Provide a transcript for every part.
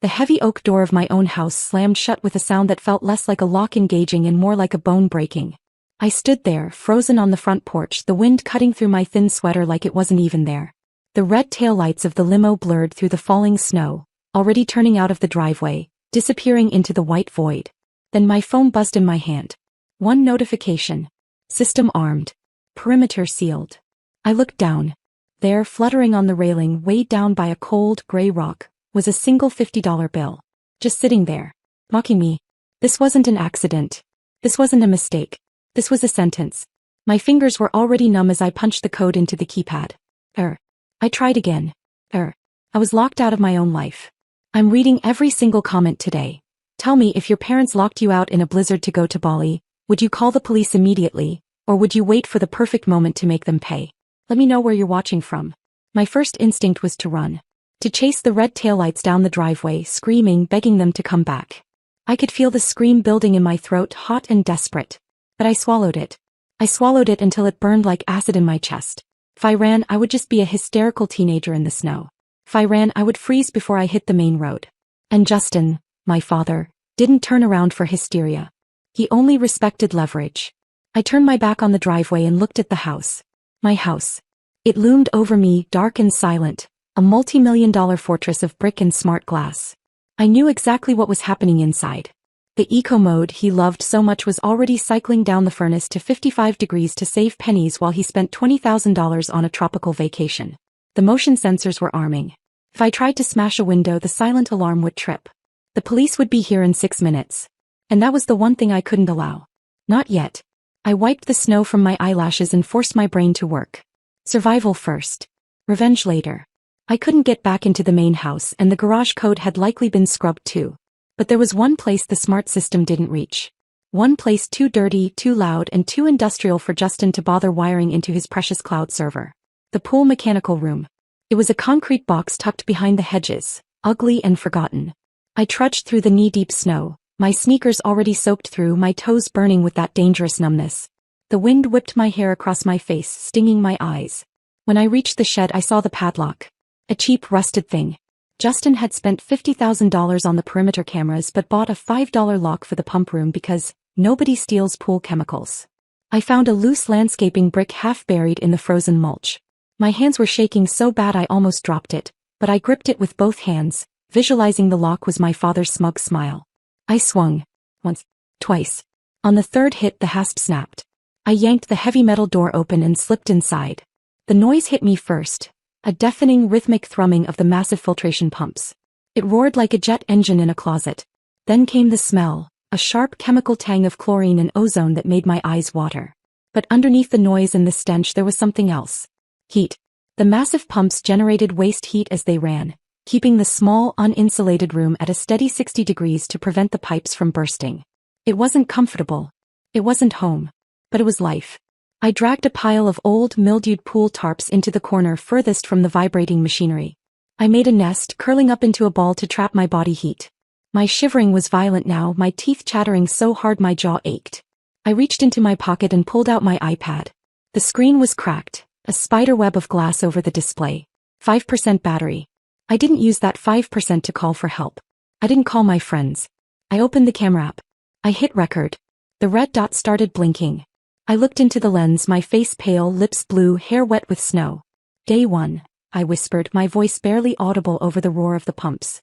The heavy oak door of my own house slammed shut with a sound that felt less like a lock engaging and more like a bone breaking. I stood there, frozen on the front porch, the wind cutting through my thin sweater like it wasn't even there. The red taillights of the limo blurred through the falling snow, already turning out of the driveway, disappearing into the white void. Then my phone buzzed in my hand. One notification. System armed. Perimeter sealed. I looked down. There, fluttering on the railing, weighed down by a cold, gray rock, was a single $50 bill. Just sitting there. Mocking me. This wasn't an accident. This wasn't a mistake. This was a sentence. My fingers were already numb as I punched the code into the keypad. I tried again. I was locked out of my own life. I'm reading every single comment today. Tell me, if your parents locked you out in a blizzard to go to Bali, would you call the police immediately, or would you wait for the perfect moment to make them pay? Let me know where you're watching from. My first instinct was to run. To chase the red taillights down the driveway, screaming, begging them to come back. I could feel the scream building in my throat, hot and desperate. But I swallowed it. I swallowed it until it burned like acid in my chest. If I ran, I would just be a hysterical teenager in the snow. If I ran, I would freeze before I hit the main road. And Justin, my father, didn't turn around for hysteria. He only respected leverage. I turned my back on the driveway and looked at the house. My house. It loomed over me, dark and silent, a multi-million-dollar fortress of brick and smart glass. I knew exactly what was happening inside. The eco mode he loved so much was already cycling down the furnace to 55 degrees to save pennies while he spent $20,000 on a tropical vacation. The motion sensors were arming. If I tried to smash a window, the silent alarm would trip. The police would be here in 6 minutes. And that was the one thing I couldn't allow. Not yet. I wiped the snow from my eyelashes and forced my brain to work. Survival first. Revenge later. I couldn't get back into the main house, and the garage code had likely been scrubbed too. But there was one place the smart system didn't reach. One place too dirty, too loud, and too industrial for Justin to bother wiring into his precious cloud server. The pool mechanical room. It was a concrete box tucked behind the hedges, ugly and forgotten. I trudged through the knee-deep snow, my sneakers already soaked through, my toes burning with that dangerous numbness. The wind whipped my hair across my face, stinging my eyes. When I reached the shed, I saw the padlock. A cheap, rusted thing. Justin had spent $50,000 on the perimeter cameras but bought a $5 lock for the pump room because nobody steals pool chemicals. I found a loose landscaping brick half buried in the frozen mulch. My hands were shaking so bad I almost dropped it, but I gripped it with both hands, visualizing the lock was my father's smug smile. I swung. Once. Twice. On the third hit, the hasp snapped. I yanked the heavy metal door open and slipped inside. The noise hit me first. A deafening rhythmic thrumming of the massive filtration pumps. It roared like a jet engine in a closet. Then came the smell, a sharp chemical tang of chlorine and ozone that made my eyes water. But underneath the noise and the stench there was something else. Heat. The massive pumps generated waste heat as they ran, keeping the small, uninsulated room at a steady 60 degrees to prevent the pipes from bursting. It wasn't comfortable. It wasn't home. But it was life. I dragged a pile of old, mildewed pool tarps into the corner furthest from the vibrating machinery. I made a nest, curling up into a ball to trap my body heat. My shivering was violent now, my teeth chattering so hard my jaw ached. I reached into my pocket and pulled out my iPad. The screen was cracked, a spider web of glass over the display. 5% battery. I didn't use that 5% to call for help. I didn't call my friends. I opened the camera app. I hit record. The red dot started blinking. I looked into the lens, my face pale, lips blue, hair wet with snow. Day 1, I whispered, my voice barely audible over the roar of the pumps.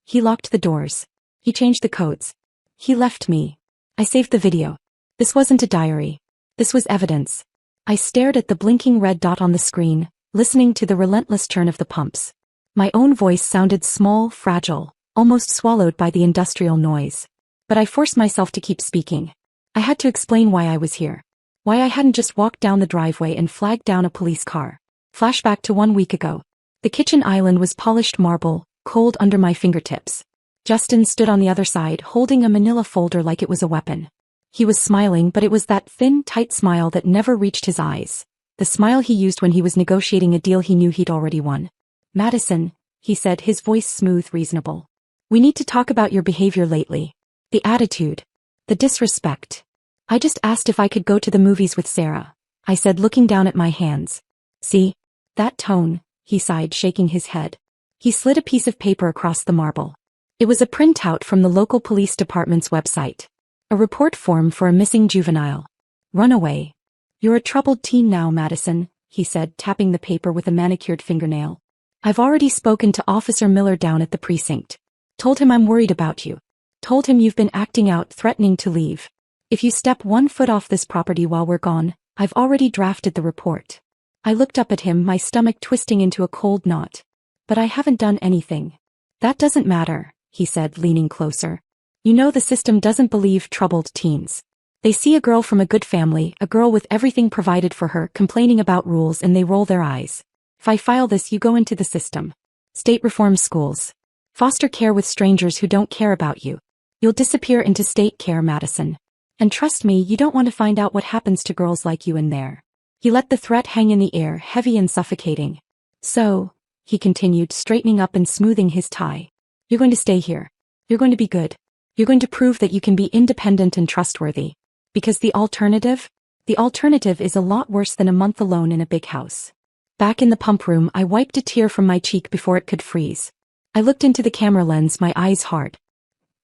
He locked the doors. He changed the codes. He left me. I saved the video. This wasn't a diary. This was evidence. I stared at the blinking red dot on the screen, listening to the relentless churn of the pumps. My own voice sounded small, fragile, almost swallowed by the industrial noise. But I forced myself to keep speaking. I had to explain why I was here. Why I hadn't just walked down the driveway and flagged down a police car. Flashback to 1 week ago. The kitchen island was polished marble, cold under my fingertips. Justin stood on the other side, holding a manila folder like it was a weapon. He was smiling, but it was that thin, tight smile that never reached his eyes. The smile he used when he was negotiating a deal he knew he'd already won. Madison, he said, his voice smooth, reasonable. We need to talk about your behavior lately. The attitude. The disrespect. I just asked if I could go to the movies with Sarah, I said, looking down at my hands. See? That tone, he sighed, shaking his head. He slid a piece of paper across the marble. It was a printout from the local police department's website. A report form for a missing juvenile. Runaway. You're a troubled teen now, Madison, he said, tapping the paper with a manicured fingernail. I've already spoken to Officer Miller down at the precinct. Told him I'm worried about you. Told him you've been acting out, threatening to leave. If you step 1 foot off this property while we're gone, I've already drafted the report. I looked up at him, my stomach twisting into a cold knot. But I haven't done anything. That doesn't matter, he said, leaning closer. You know the system doesn't believe troubled teens. They see a girl from a good family, a girl with everything provided for her, complaining about rules, and they roll their eyes. If I file this, you go into the system. State reform schools. Foster care with strangers who don't care about you. You'll disappear into state care, Madison. And trust me, you don't want to find out what happens to girls like you in there. He let the threat hang in the air, heavy and suffocating. So, he continued, straightening up and smoothing his tie. You're going to stay here. You're going to be good. You're going to prove that you can be independent and trustworthy. Because the alternative? The alternative is a lot worse than a month alone in a big house. Back in the pump room, I wiped a tear from my cheek before it could freeze. I looked into the camera lens, my eyes hard.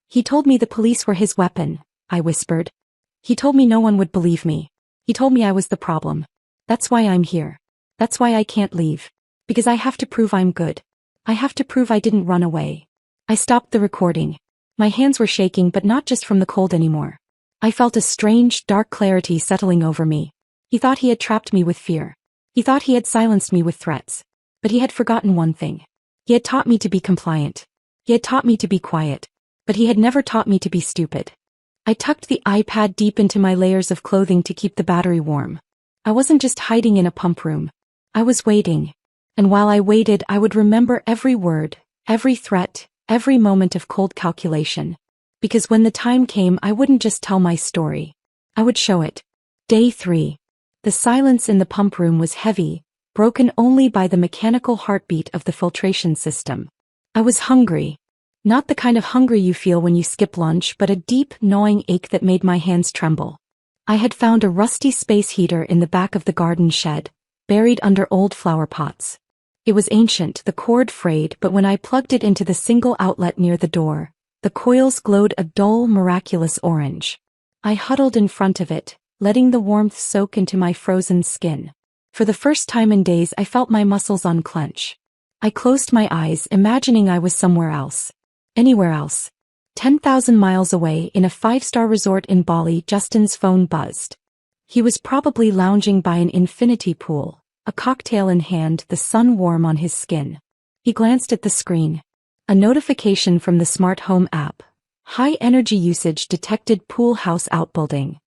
He told me the police were his weapon, I whispered. He told me no one would believe me. He told me I was the problem. That's why I'm here. That's why I can't leave. Because I have to prove I'm good. I have to prove I didn't run away. I stopped the recording. My hands were shaking, but not just from the cold anymore. I felt a strange, dark clarity settling over me. He thought he had trapped me with fear. He thought he had silenced me with threats. But he had forgotten one thing. He had taught me to be compliant. He had taught me to be quiet. But he had never taught me to be stupid. I tucked the iPad deep into my layers of clothing to keep the battery warm. I wasn't just hiding in a pump room. I was waiting. And while I waited, I would remember every word, every threat, every moment of cold calculation. Because when the time came, I wouldn't just tell my story. I would show it. Day 3. The silence in the pump room was heavy, broken only by the mechanical heartbeat of the filtration system. I was hungry. Not the kind of hungry you feel when you skip lunch, but a deep, gnawing ache that made my hands tremble. I had found a rusty space heater in the back of the garden shed, buried under old flower pots. It was ancient, the cord frayed, but when I plugged it into the single outlet near the door, the coils glowed a dull, miraculous orange. I huddled in front of it, letting the warmth soak into my frozen skin. For the first time in days, I felt my muscles unclench. I closed my eyes, imagining I was somewhere else. Anywhere else. 10,000 miles away in a 5-star resort in Bali. Justin's phone buzzed. He was probably lounging by an infinity pool, a cocktail in hand, the sun warm on his skin. He glanced at the screen. A notification from the smart home app. High energy usage detected, pool house outbuilding.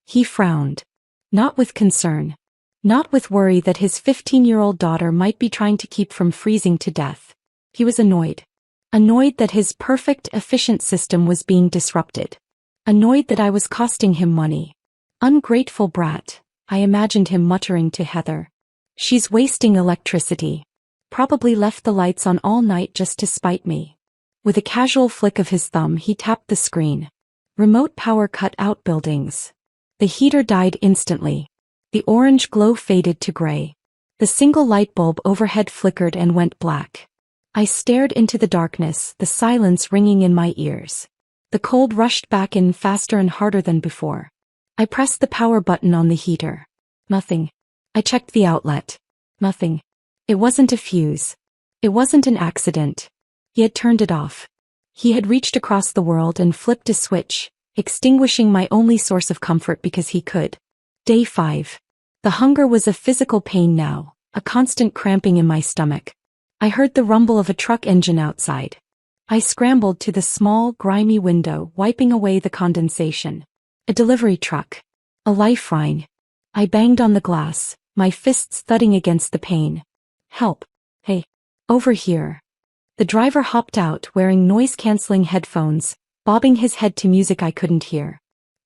He frowned. Not with concern. Not with worry that his 15-year-old daughter might be trying to keep from freezing to death. He was annoyed. Annoyed that his perfect, efficient system was being disrupted. Annoyed that I was costing him money. Ungrateful brat, I imagined him muttering to Heather. She's wasting electricity. Probably left the lights on all night just to spite me. With a casual flick of his thumb, he tapped the screen. Remote power cut outbuildings. The heater died instantly. The orange glow faded to gray. The single light bulb overhead flickered and went black. I stared into the darkness, the silence ringing in my ears. The cold rushed back in faster and harder than before. I pressed the power button on the heater. Nothing. I checked the outlet. Nothing. It wasn't a fuse. It wasn't an accident. He had turned it off. He had reached across the world and flipped a switch, extinguishing my only source of comfort because he could. Day 5. The hunger was a physical pain now, a constant cramping in my stomach. I heard the rumble of a truck engine outside. I scrambled to the small, grimy window, wiping away the condensation. A delivery truck. A lifeline. I banged on the glass, my fists thudding against the pane. Help. Hey. Over here. The driver hopped out wearing noise-canceling headphones, bobbing his head to music I couldn't hear.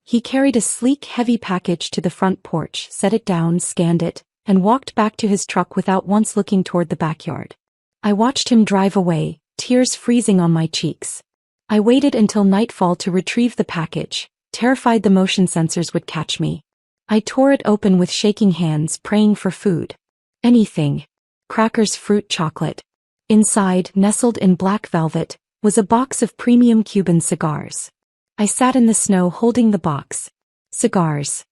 He carried a sleek, heavy package to the front porch, set it down, scanned it, and walked back to his truck without once looking toward the backyard. I watched him drive away, tears freezing on my cheeks. I waited until nightfall to retrieve the package, terrified the motion sensors would catch me. I tore it open with shaking hands, praying for food. Anything. Crackers, fruit, chocolate. Inside, nestled in black velvet, was a box of premium Cuban cigars. I sat in the snow holding the box. Cigars.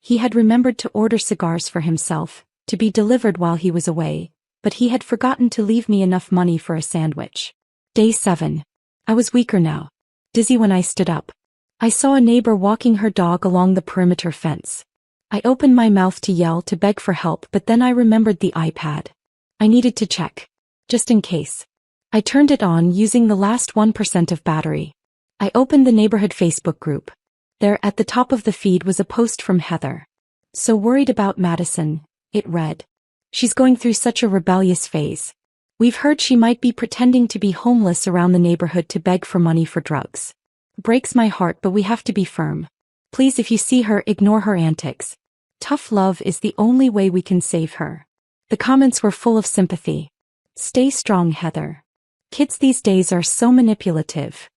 He had remembered to order cigars for himself, to be delivered while he was away, but he had forgotten to leave me enough money for a sandwich. Day 7. I was weaker now. Dizzy when I stood up. I saw a neighbor walking her dog along the perimeter fence. I opened my mouth to yell to beg for help, but then I remembered the iPad. I needed to check. Just in case. I turned it on using the last 1% of battery. I opened the neighborhood Facebook group. There at the top of the feed was a post from Heather. So worried about Madison, it read. She's going through such a rebellious phase. We've heard she might be pretending to be homeless around the neighborhood to beg for money for drugs. Breaks my heart, but we have to be firm. Please, if you see her, ignore her antics. Tough love is the only way we can save her. The comments were full of sympathy. Stay strong, Heather. Kids these days are so manipulative.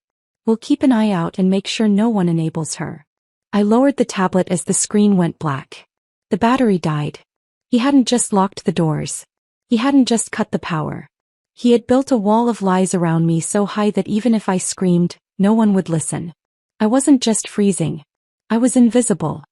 We'll keep an eye out and make sure no one enables her. I lowered the tablet as the screen went black. The battery died. He hadn't just locked the doors. He hadn't just cut the power. He had built a wall of lies around me so high that even if I screamed, no one would listen. I wasn't just freezing. I was invisible.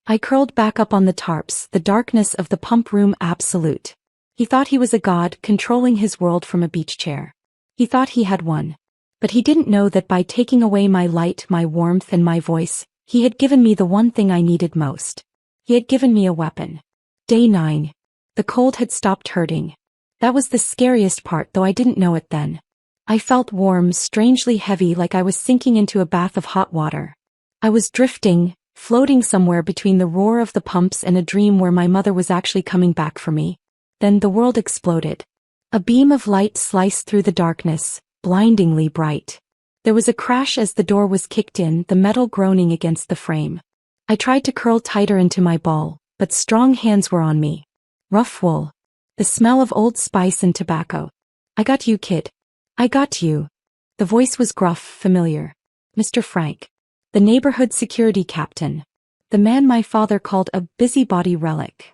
I curled back up on the tarps, the darkness of the pump room absolute. He thought he was a god controlling his world from a beach chair. He thought he had won. But he didn't know that by taking away my light, my warmth, and my voice, he had given me the one thing I needed most. He had given me a weapon. Day 9. The cold had stopped hurting. That was the scariest part, though I didn't know it then. I felt warm, strangely heavy, like I was sinking into a bath of hot water. I was drifting, floating somewhere between the roar of the pumps and a dream where my mother was actually coming back for me. Then the world exploded. A beam of light sliced through the darkness, blindingly bright. There was a crash as the door was kicked in, the metal groaning against the frame. I tried to curl tighter into my ball, but strong hands were on me. Rough wool. The smell of Old Spice and tobacco. I got you, kid. I got you. The voice was gruff, familiar. Mr. Frank. The neighborhood security captain. The man my father called a busybody relic.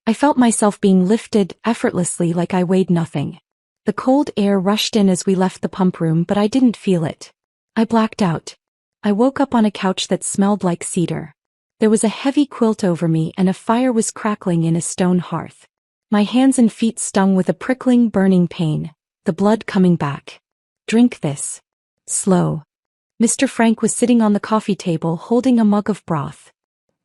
I felt myself being lifted effortlessly like I weighed nothing. The cold air rushed in as we left the pump room, but I didn't feel it. I blacked out. I woke up on a couch that smelled like cedar. There was a heavy quilt over me and a fire was crackling in a stone hearth. My hands and feet stung with a prickling, burning pain, the blood coming back. Drink this. Slow. Mr. Frank was sitting on the coffee table holding a mug of broth.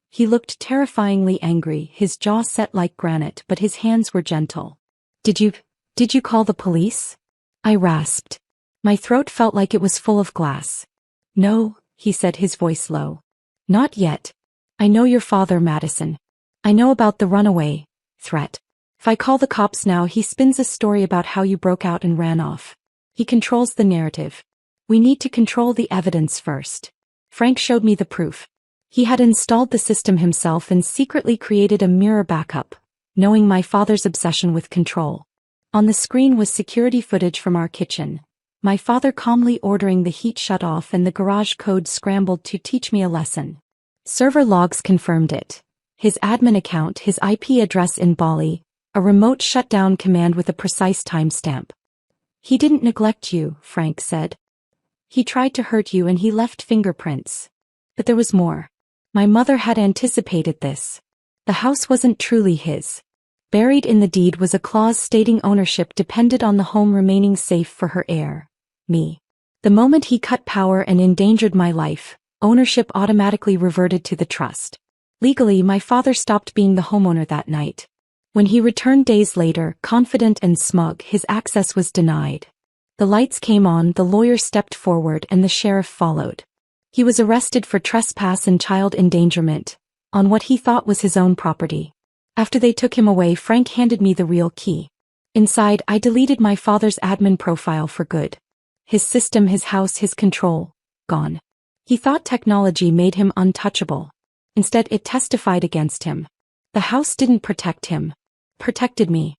He looked terrifyingly angry, his jaw set like granite, but his hands were gentle. Did you call the police? I rasped. My throat felt like it was full of glass. No, he said, his voice low. Not yet. I know your father, Madison. I know about the runaway threat. If I call the cops now, he spins a story about how you broke out and ran off. He controls the narrative. We need to control the evidence first. Frank showed me the proof. He had installed the system himself and secretly created a mirror backup, knowing my father's obsession with control. On the screen was security footage from our kitchen. My father calmly ordering the heat shut off and the garage code scrambled to teach me a lesson. Server logs confirmed it. His admin account, his IP address in Bali, a remote shutdown command with a precise timestamp. He didn't neglect you, Frank said. He tried to hurt you and he left fingerprints. But there was more. My mother had anticipated this. The house wasn't truly his. Buried in the deed was a clause stating ownership depended on the home remaining safe for her heir, me. The moment he cut power and endangered my life, ownership automatically reverted to the trust. Legally, my father stopped being the homeowner that night. When he returned days later, confident and smug, his access was denied. The lights came on, the lawyer stepped forward, and the sheriff followed. He was arrested for trespass and child endangerment, on what he thought was his own property. After they took him away, Frank handed me the real key. Inside, I deleted my father's admin profile for good. His system, his house, his control, gone. He thought technology made him untouchable. Instead, it testified against him. The house didn't protect him. Protected me.